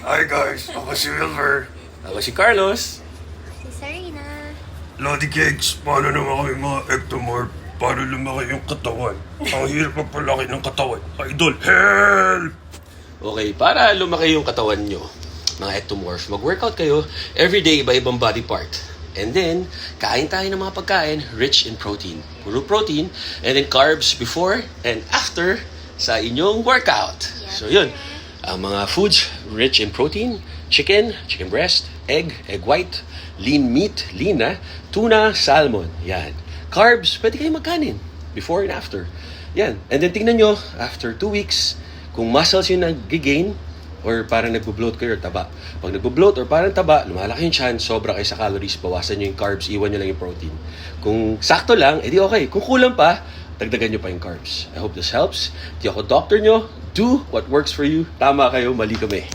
Hi guys, ako si Wilmer. Ako si Carlos. Si Sarina. Lodi Cakes, paano naman kami mga ectomorph para lumaki yung katawan? Ang hirap magpalaki ng katawan. Idol, help! Okay, para lumaki yung katawan nyo, mga ectomorph, mag-workout kayo everyday iba-ibang body part. And then, kain tayo ng mga pagkain rich in protein. Puro protein, and then carbs before and after sa inyong workout. So yun, ang mga foods rich in protein, chicken breast, egg white, lean meat, tuna, salmon. Yan. Carbs, pwede kayo magkanin before and after. Yan. And then tingnan nyo, after 2 weeks, kung muscles yung nag-gain or parang nagbo-bloat kayo or taba. Pag nagbo-bloat or parang taba, lumalaki yung chan, sobra kayo sa calories, bawasan nyo yung carbs, iwan nyo lang yung protein. Kung sakto lang, edi okay. Kung kulang pa, dagdagan nyo pa yung carbs. I hope this helps. Di ako doctor nyo. Do what works for you. Tama kayo, mali kami.